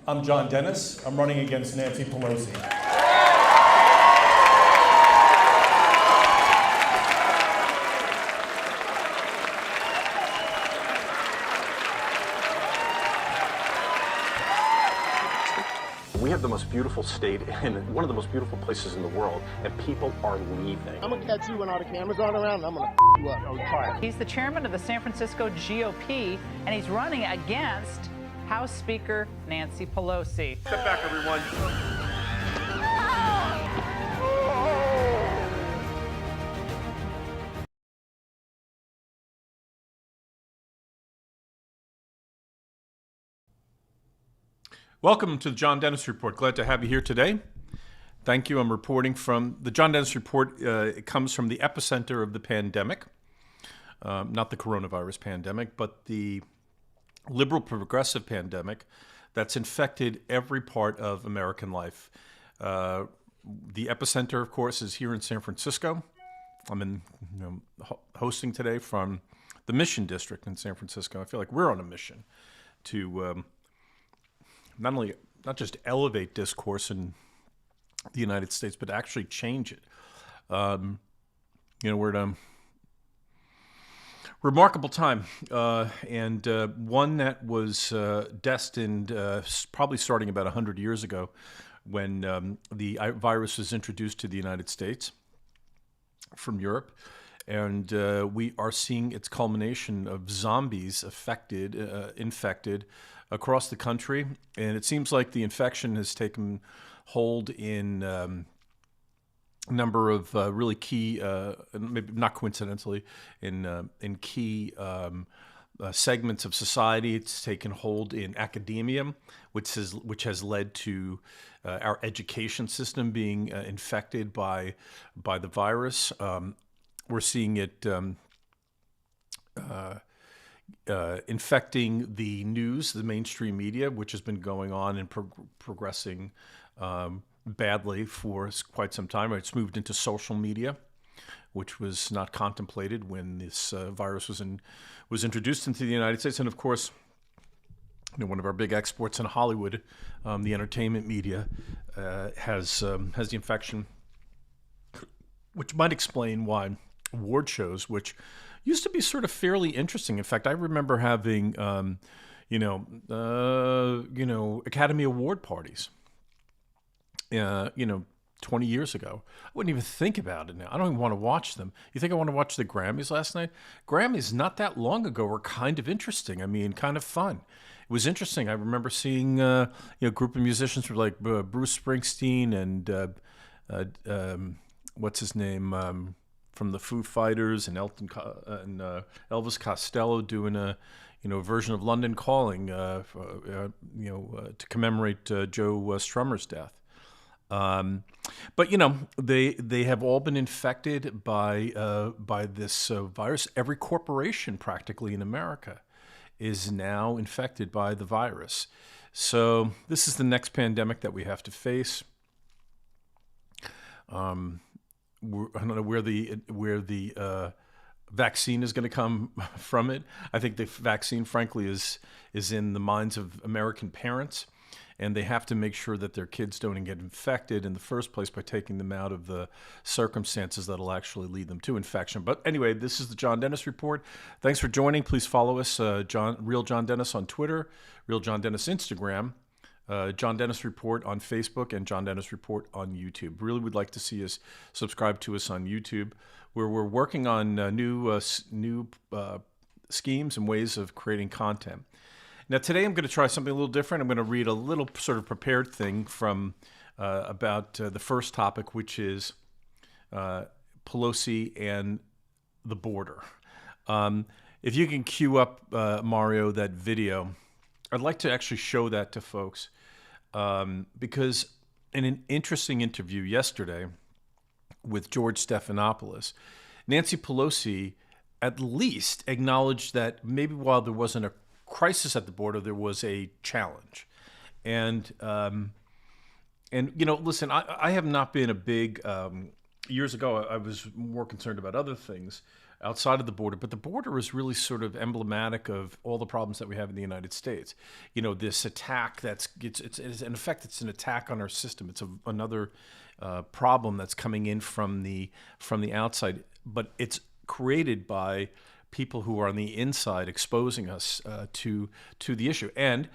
I'm John Dennis. I'm running against Nancy Pelosi. We have the most beautiful state and one of the most beautiful places in the world, and people are leaving. I'm gonna catch you when all the cameras aren't around, and I'm gonna you up. Oh, try it. He's the chairman of the San Francisco GOP, and he's running against House Speaker Nancy Pelosi. Step back, everyone. Welcome to the John Dennis Report. Glad to have you here today. Thank you. I'm reporting from the John Dennis Report. It comes from the epicenter of the pandemic, not the coronavirus pandemic, but the liberal progressive pandemic that's infected every part of American life. The epicenter, of course, is here in San Francisco. I'm hosting today from the Mission District in San Francisco. I feel like we're on a mission to not just elevate discourse in the United States, but actually change it. We're at a remarkable time, and one that was destined, probably starting about 100 years ago, when the virus was introduced to the United States from Europe. And we are seeing its culmination of zombies infected across the country. And it seems like the infection has taken hold in a number of really key, maybe not coincidentally, in key segments of society. It's taken hold in academia, which has led to our education system being infected by the virus. We're seeing it infecting the news, the mainstream media, which has been going on and progressing badly for quite some time. It's moved into social media, which was not contemplated when this virus was introduced into the United States. And of course, one of our big exports in Hollywood, the entertainment media, has the infection, which might explain why award shows, which used to be sort of fairly interesting. In fact, I remember having, Academy Award parties, 20 years ago. I wouldn't even think about it now. I don't even want to watch them. You think I want to watch the Grammys last night? Grammys not that long ago were kind of interesting. I mean, kind of fun. It was interesting. I remember seeing, a group of musicians like Bruce Springsteen and what's his name, from the Foo Fighters, and Elvis Costello doing a version of London Calling to commemorate Joe Strummer's death. But they have all been infected by this virus. Every corporation practically in America is now infected by the virus. So this is the next pandemic that we have to face. I don't know where the vaccine is going to come from it. I think the vaccine, frankly, is in the minds of American parents, and they have to make sure that their kids don't get infected in the first place by taking them out of the circumstances that'll actually lead them to infection. But anyway, this is the John Dennis Report. Thanks for joining. Please follow us, Real John Dennis on Twitter, Real John Dennis Instagram, John Dennis Report on Facebook, and John Dennis Report on YouTube. Really would like to see us subscribe to us on YouTube, where we're working on new schemes and ways of creating content. Now, today I'm going to try something a little different. I'm going to read a little sort of prepared thing from about the first topic, which is Pelosi and the border. If you can cue up, Mario, that video, I'd like to actually show that to folks because in an interesting interview yesterday with George Stephanopoulos, Nancy Pelosi at least acknowledged that maybe while there wasn't a crisis at the border, there was a challenge. And listen, I have not been a big, years ago, I was more concerned about other things outside of the border, but the border is really sort of emblematic of all the problems that we have in the United States. You know, this attack it's in effect, it's an attack on our system. It's another problem that's coming in from the outside, but it's created by people who are on the inside exposing us to the issue. And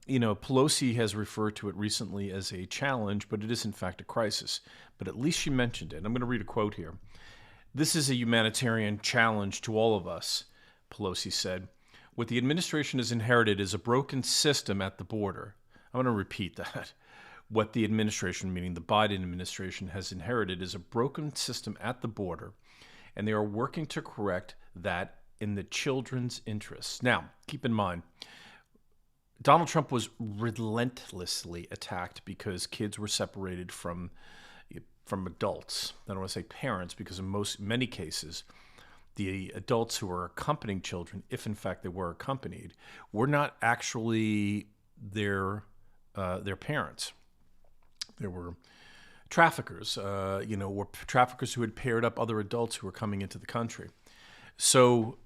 you know, Pelosi has referred to it recently as a challenge, but it is in fact a crisis. But at least she mentioned it. I'm going to read a quote here. "This is a humanitarian challenge to all of us," Pelosi said. "What the administration has inherited is a broken system at the border." I want to repeat that. What the administration, meaning the Biden administration, has inherited is a broken system at the border, and they are working to correct that in the children's interests. Now, keep in mind, Donald Trump was relentlessly attacked because kids were separated from adults. I don't want to say parents, because in many cases, the adults who were accompanying children, if in fact they were accompanied, were not actually their parents. There were traffickers, or traffickers who had paired up other adults who were coming into the country. So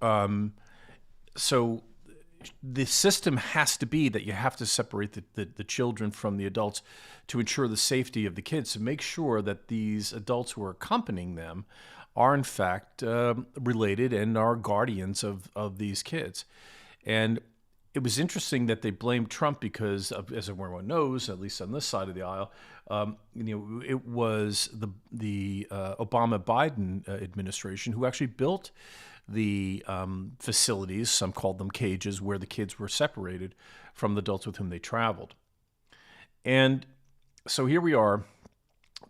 the system has to be that you have to separate the children from the adults to ensure the safety of the kids, to make sure that these adults who are accompanying them are in fact related and are guardians of these kids. And it was interesting that they blamed Trump because, as everyone knows, at least on this side of the aisle, it was the Obama-Biden administration who actually built the facilities, some called them cages, where the kids were separated from the adults with whom they traveled. And so here we are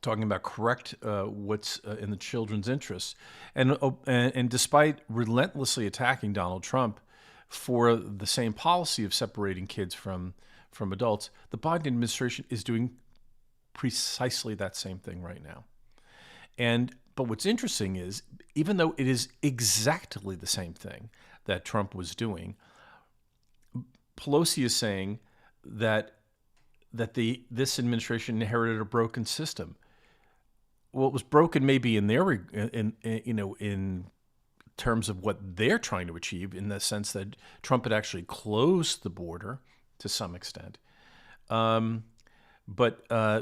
talking about correct what's in the children's interests. And despite relentlessly attacking Donald Trump for the same policy of separating kids from adults, the Biden administration is doing precisely that same thing right now. But what's interesting is, even though it is exactly the same thing that Trump was doing, Pelosi is saying that this administration inherited a broken system. Well, it was broken maybe in terms of what they're trying to achieve, in the sense that Trump had actually closed the border to some extent.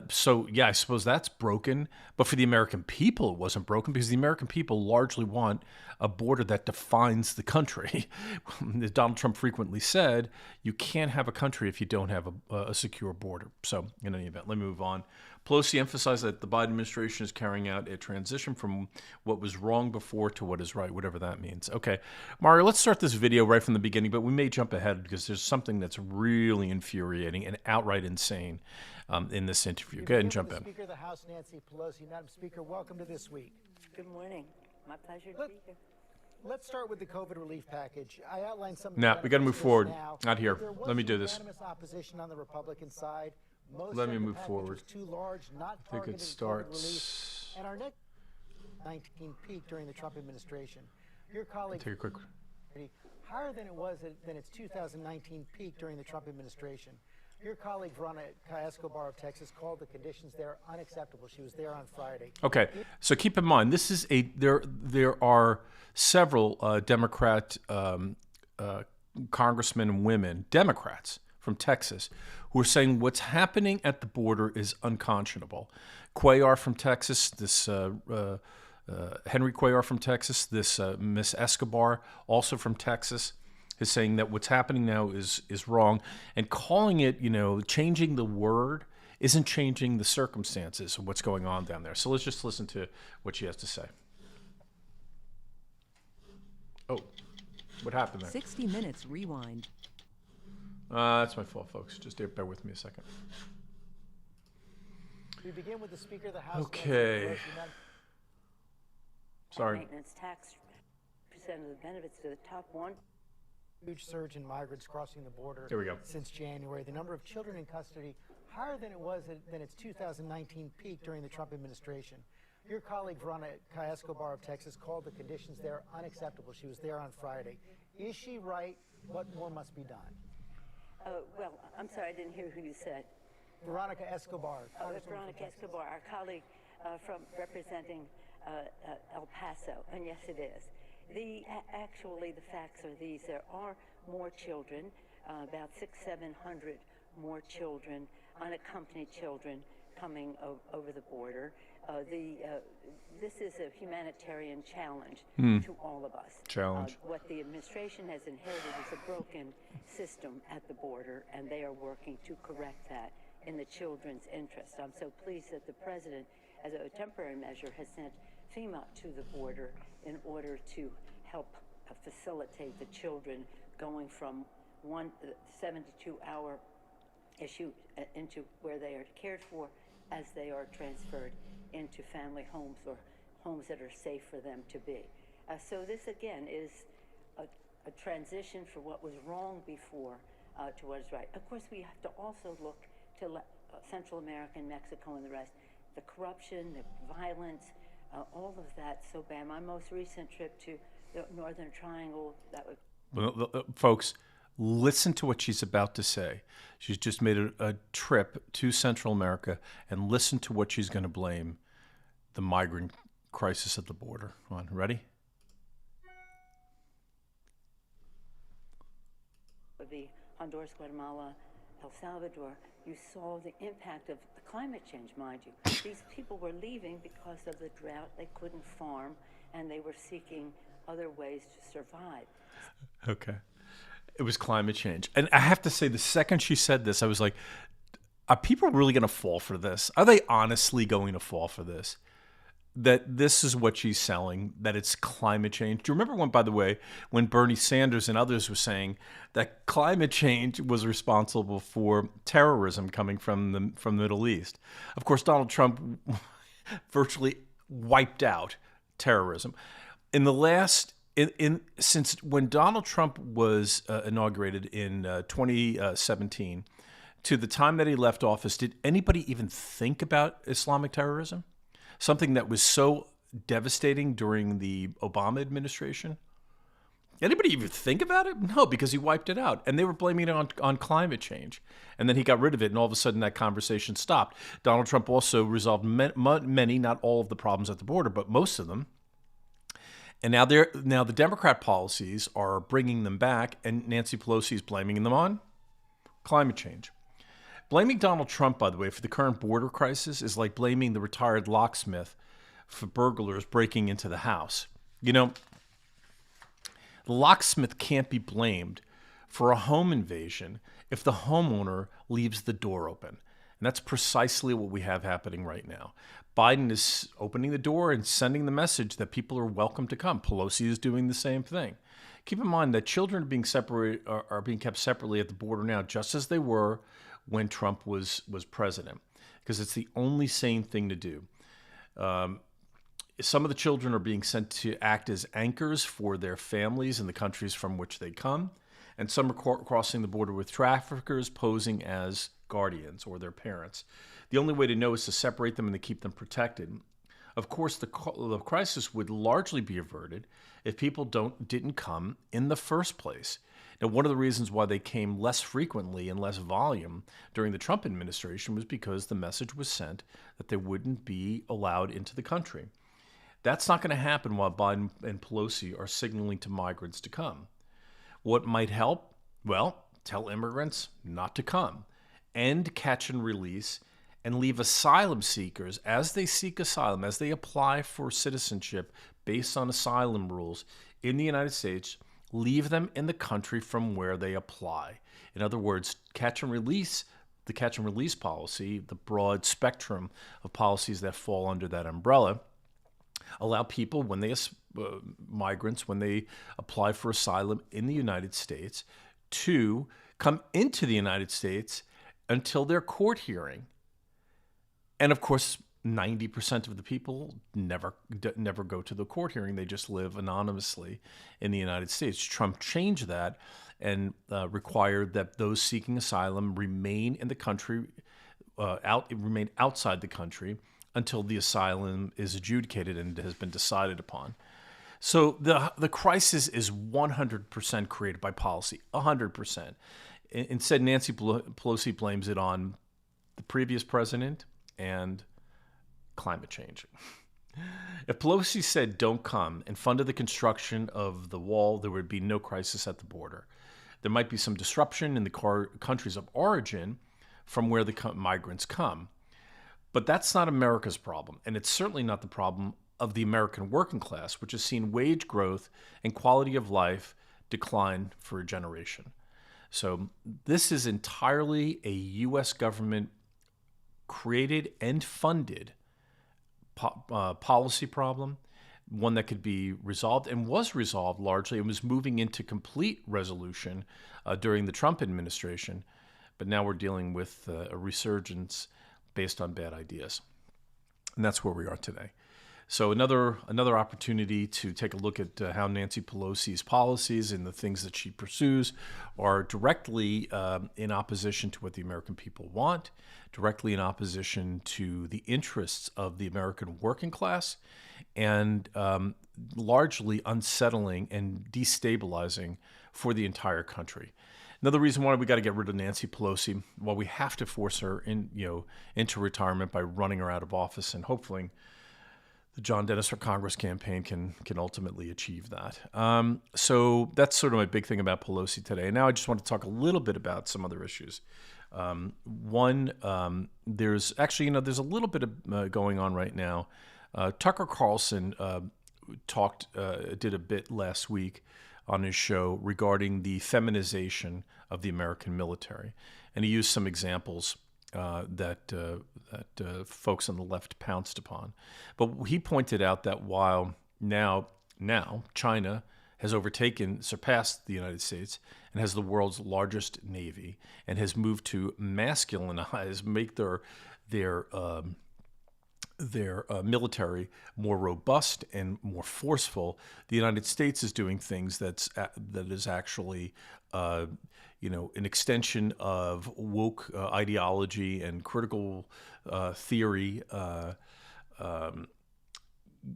So yeah, I suppose that's broken. But for the American people, it wasn't broken, because the American people largely want a border that defines the country. As Donald Trump frequently said, you can't have a country if you don't have a secure border. So in any event, let me move on. Pelosi emphasized that the Biden administration is carrying out a transition from what was wrong before to what is right, whatever that means. Okay, Mario, let's start this video right from the beginning, but we may jump ahead because there's something that's really infuriating and outright insane in this interview. Go ahead and jump in. Speaker of the House, Nancy Pelosi. Madam Speaker, welcome to This Week. Good morning. My pleasure to be here. Let's start with the COVID relief package. I outlined some. Now we got to move forward. Not here. There was Let me do this. unanimous opposition on the Republican side. Most Let me said the move package forward. was too large, not I think it targeting COVID starts. relief. And our next 19 peak during the Trump administration. Your colleague Take a quick. higher than it was than its 2019 peak during the Trump administration. Your colleague Veronica Escobar of Texas called the conditions there unacceptable. She was there on Friday. Okay, so keep in mind, this is there are several Democrat congressmen and women, Democrats from Texas, who are saying what's happening at the border is unconscionable. Cuellar from Texas, this Henry Cuellar from Texas, this Miss Escobar, also from Texas, is saying that what's happening now is wrong, and calling it, changing the word isn't changing the circumstances of what's going on down there. So let's just listen to what she has to say. Oh, what happened there? 60 Minutes Rewind. That's my fault, folks. Just bear with me a second. We begin with the Speaker of the House. Okay. Sorry. Maintenance tax percent of the benefits to the top one. Huge surge in migrants crossing the border. Here we go. Since January. The number of children in custody higher than it was than its 2019 peak during the Trump administration. Your colleague Veronica Escobar of Texas called the conditions there unacceptable. She was there on Friday. Is she right? What more must be done? Well, I'm sorry, I didn't hear who you said. Veronica Escobar. Veronica Escobar, our colleague. from representing El Paso, and yes, it is. Actually, the facts are these: there are more children, about 600-700 more children, unaccompanied children, coming over the border. This is a humanitarian challenge to all of us. What the administration has inherited is a broken system at the border, and they are working to correct that in the children's interest. I'm so pleased that the president, as a temporary measure, has sent FEMA to the border in order to help facilitate the children going from 72-hour issue into where they are cared for as they are transferred into family homes or homes that are safe for them to be. So this, again, is a transition for what was wrong before to what is right. Of course, we have to also look to Central America and Mexico and the rest. The corruption, the violence, all of that so bad. My most recent trip to the Northern Triangle, that was... Well, folks, listen to what she's about to say. She's just made a trip to Central America, and listen to what she's going to blame the migrant crisis at the border on. Ready? The Honduras, Guatemala, El Salvador, you saw the impact of the climate change, mind you. These people were leaving because of the drought. They couldn't farm, and they were seeking other ways to survive. Okay. It was climate change. And I have to say, the second she said this, I was like, are people really going to fall for this? Are they honestly going to fall for this? That this is what she's selling, that it's climate change. Do you remember when, by the way, when Bernie Sanders and others were saying that climate change was responsible for terrorism coming from the Middle East? Of course, Donald Trump virtually wiped out terrorism. In the last, since when Donald Trump was inaugurated in 2017, to the time that he left office, did anybody even think about Islamic terrorism? Something that was so devastating during the Obama administration? Anybody even think about it? No, because he wiped it out. And they were blaming it on climate change. And then he got rid of it, and all of a sudden that conversation stopped. Donald Trump also resolved many, not all of the problems at the border, but most of them. And now the Democrat policies are bringing them back, and Nancy Pelosi is blaming them on climate change. Blaming Donald Trump, by the way, for the current border crisis is like blaming the retired locksmith for burglars breaking into the house. You know, the locksmith can't be blamed for a home invasion if the homeowner leaves the door open. And that's precisely what we have happening right now. Biden is opening the door and sending the message that people are welcome to come. Pelosi is doing the same thing. Keep in mind that children are being kept separately at the border now, just as they were when Trump was president, because it's the only sane thing to do. Some of the children are being sent to act as anchors for their families in the countries from which they come, and some are crossing the border with traffickers posing as guardians or their parents. The only way to know is to separate them and to keep them protected. Of course, the crisis would largely be averted if people didn't come in the first place. Now, one of the reasons why they came less frequently and less volume during the Trump administration was because the message was sent that they wouldn't be allowed into the country. That's not going to happen while Biden and Pelosi are signaling to migrants to come. What might help? Well, tell immigrants not to come, end catch and release, and leave asylum seekers, as they seek asylum, as they apply for citizenship based on asylum rules in the United States, leave them in the country from where they apply. In other words, catch and release, the catch and release policy, the broad spectrum of policies that fall under that umbrella, allow people, when they migrants, when they apply for asylum in the United States, to come into the United States until their court hearing. And of course, 90% of the people never go to the court hearing. They just live anonymously in the United States. Trump changed that and required that those seeking asylum remain in the country, remain outside the country until the asylum is adjudicated and has been decided upon. So the crisis is 100% created by policy, 100%. Instead, Nancy Pelosi blames it on the previous president and climate change. If Pelosi said don't come and funded the construction of the wall, there would be no crisis at the border. There might be some disruption in the countries of origin from where the migrants come. But that's not America's problem, and it's certainly not the problem of the American working class, which has seen wage growth and quality of life decline for a generation. So this is entirely a U.S. government created and funded policy problem, one that could be resolved and was resolved largely and was moving into complete resolution during the Trump administration. But now we're dealing with a resurgence based on bad ideas. And that's where we are today. So another opportunity to take a look at how Nancy Pelosi's policies and the things that she pursues are directly in opposition to what the American people want, directly in opposition to the interests of the American working class, and largely unsettling and destabilizing for the entire country. Another reason why we got to get rid of Nancy Pelosi, well, we have to force her into retirement by running her out of office, and hopefully the John Dennis for Congress campaign can ultimately achieve that. So that's sort of my big thing about Pelosi today. And now I just want to talk a little bit about some other issues. One, there's actually, there's a little bit of going on right now. Tucker Carlson did a bit last week on his show regarding the feminization of the American military. And he used some examples that folks on the left pounced upon. But he pointed out that while now China has surpassed the United States and has the world's largest navy and has moved to masculinize, make their military more robust and more forceful, the United States is doing things that is actually an extension of woke ideology and critical theory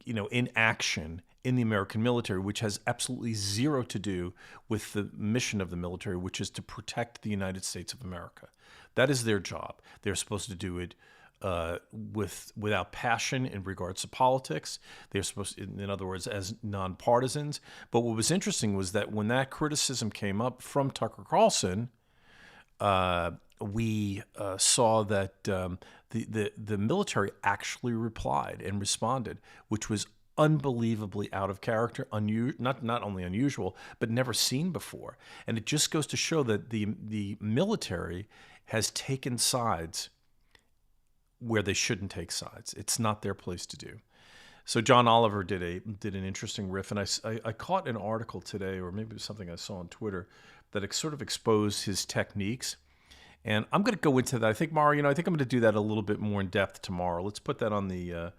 in action in the American military, which has absolutely zero to do with the mission of the military, which is to protect the United States of America. That is their job. They're supposed to do it without passion in regards to politics. They're supposed to, in other words, as nonpartisans. But what was interesting was that when that criticism came up from Tucker Carlson, we saw that the military actually replied and responded, which was unbelievably out of character, not only unusual, but never seen before. And it just goes to show that the military has taken sides where they shouldn't take sides. It's not their place to do. So John Oliver did an interesting riff, and I caught an article today, or maybe it was something I saw on Twitter, that sort of exposed his techniques. And I'm going to go into that. I think, Mara, I think I'm going to do that a little bit more in depth tomorrow. Let's put that on the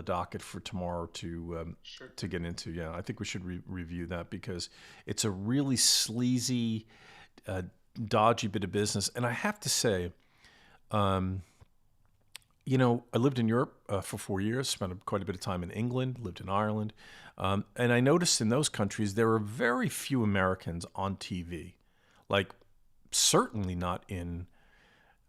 docket for tomorrow to get into. Yeah, I think we should review that because it's a really sleazy, dodgy bit of business. And I have to say, I lived in Europe for 4 years, spent quite a bit of time in England, lived in Ireland. And I noticed in those countries, there are very few Americans on TV, like certainly not in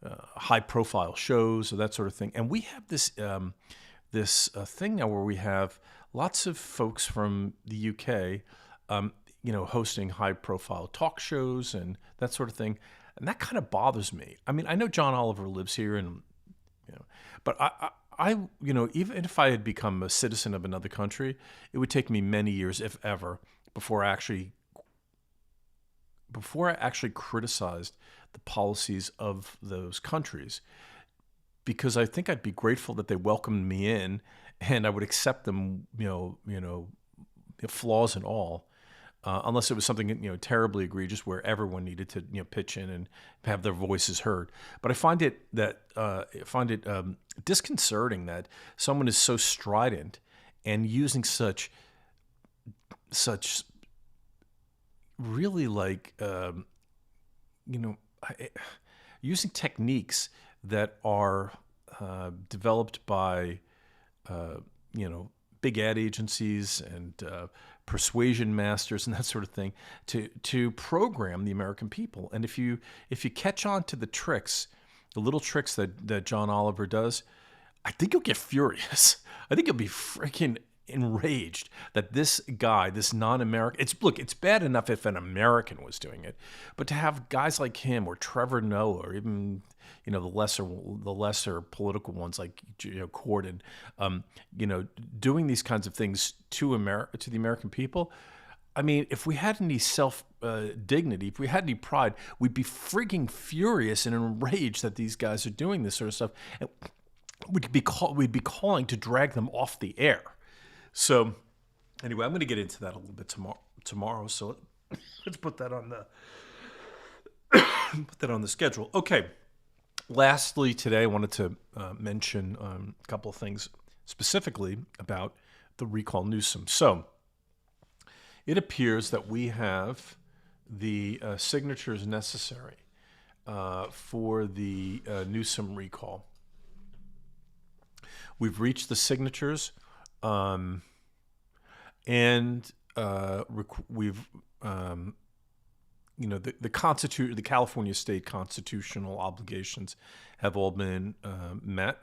high-profile shows or that sort of thing. And we have this thing now where we have lots of folks from the UK, hosting high-profile talk shows and that sort of thing. And that kind of bothers me. I mean, I know John Oliver lives here and but I even if I had become a citizen of another country, it would take me many years, if ever, before I actually criticized the policies of those countries, because I think I'd be grateful that they welcomed me in, and I would accept them, flaws and all. Unless it was something terribly egregious where everyone needed to pitch in and have their voices heard. But I find it disconcerting that someone is so strident and using such really using techniques that are developed by big ad agencies and persuasion masters and that sort of thing to program the American people. And if you catch on to the little tricks that John Oliver does, I think you'll get furious. I think you'll be freaking enraged that this guy, this non-American, it's bad enough if an American was doing it, but to have guys like him or Trevor Noah or even the lesser political ones like Corden, doing these kinds of things to the American people. I mean, if we had any dignity, if we had any pride, we'd be freaking furious and enraged that these guys are doing this sort of stuff. And we'd be calling to drag them off the air. So, anyway, I'm going to get into that a little bit tomorrow. So let's put that on the schedule. Okay. Lastly, today I wanted to mention a couple of things specifically about the recall Newsom. So, it appears that we have the signatures necessary for the Newsom recall. We've reached the signatures, and we've the California state constitutional obligations have all been met.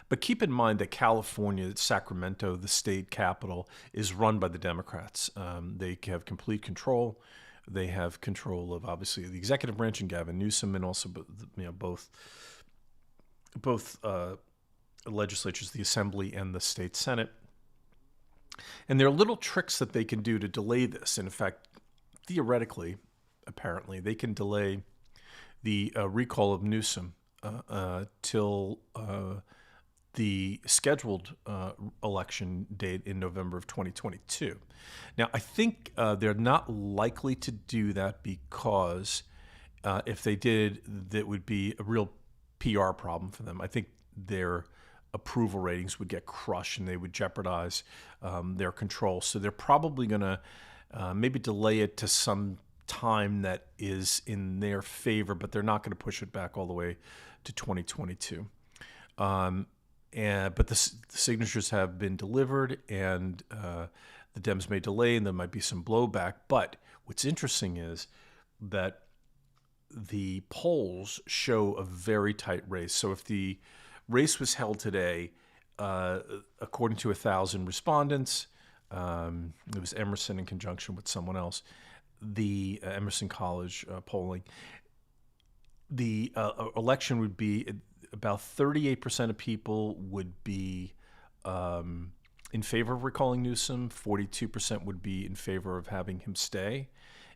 But keep in mind that California, Sacramento, the state capital, is run by the Democrats. They have complete control. They have control of, obviously, the executive branch and Gavin Newsom, and also both legislatures, the Assembly and the state Senate. And there are little tricks that they can do to delay this. And in fact, theoretically, apparently, they can delay the recall of Newsom till the scheduled election date in November of 2022. Now, I think they're not likely to do that because if they did, that would be a real PR problem for them. I think their approval ratings would get crushed and they would jeopardize their control. So they're probably going to maybe delay it to some time that is in their favor, but they're not going to push it back all the way to 2022. But the signatures have been delivered, and the Dems may delay, and there might be some blowback. But what's interesting is that the polls show a very tight race. So if the race was held today, according to 1,000 respondents, it was Emerson in conjunction with someone else, the Emerson College polling, the election would be about 38% of people would be in favor of recalling Newsom, 42% would be in favor of having him stay.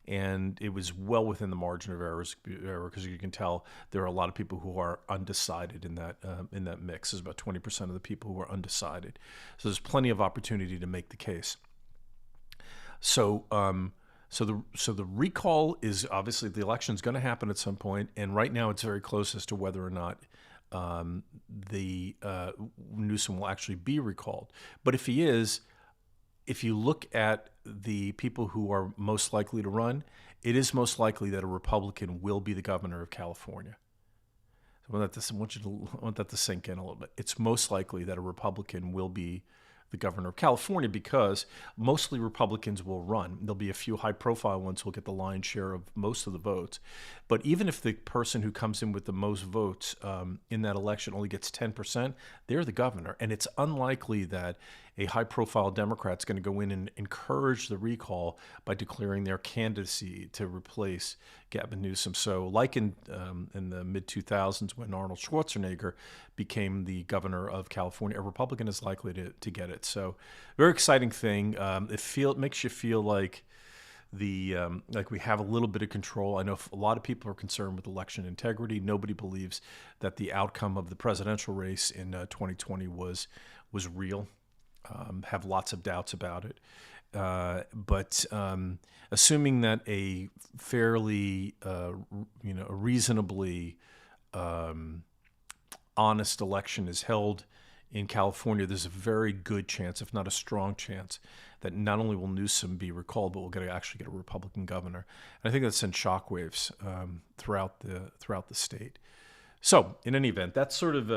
And it was well within the margin of error because you can tell there are a lot of people who are undecided in that mix. There's about 20% of the people who are undecided. So there's plenty of opportunity to make the case. So the recall is obviously the election is going to happen at some point, and right now it's very close as to whether or not the Newsom will actually be recalled. But if he is, if you look at the people who are most likely to run, it is most likely that a Republican will be the governor of California. I want that to sink in a little bit. It's most likely that a Republican will be the governor of California because mostly Republicans will run. There'll be a few high-profile ones who will get the lion's share of most of the votes. But even if the person who comes in with the most votes in that election only gets 10%, they're the governor. And it's unlikely that a high-profile Democrat's going to go in and encourage the recall by declaring their candidacy to replace Gavin Newsom. So like in the mid-2000s when Arnold Schwarzenegger became the governor of California, a Republican is likely to get it. So very exciting thing. It makes you feel like like we have a little bit of control. I know a lot of people are concerned with election integrity. Nobody believes that the outcome of the presidential race in 2020 was real. Have lots of doubts about it. But assuming that a fairly, a reasonably honest election is held in California, there's a very good chance, if not a strong chance, that not only will Newsom be recalled, but we'll actually get a Republican governor. And I think that sends shockwaves throughout the state. So, in any event, that's sort of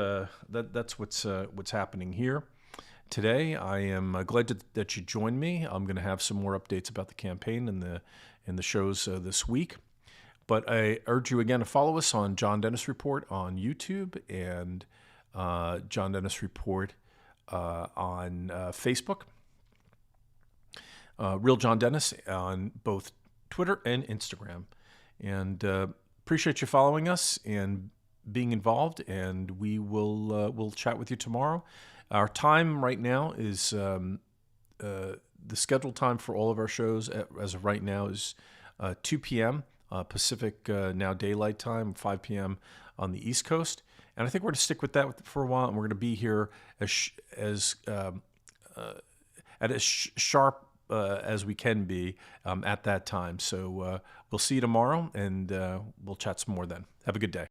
that's what's happening here. Today, I am glad that you joined me. I'm going to have some more updates about the campaign in the shows this week. But I urge you again to follow us on John Dennis Report on YouTube and John Dennis Report on Facebook. Real John Dennis on both Twitter and Instagram. And appreciate you following us and being involved. And we'll chat with you tomorrow. Our time right now is the scheduled time for all of our shows as of right now is 2 p.m. Pacific now daylight time, 5 p.m. on the East Coast. And I think we're going to stick with that for a while. And we're going to be here at as sharp as we can be at that time. So we'll see you tomorrow, and we'll chat some more then. Have a good day.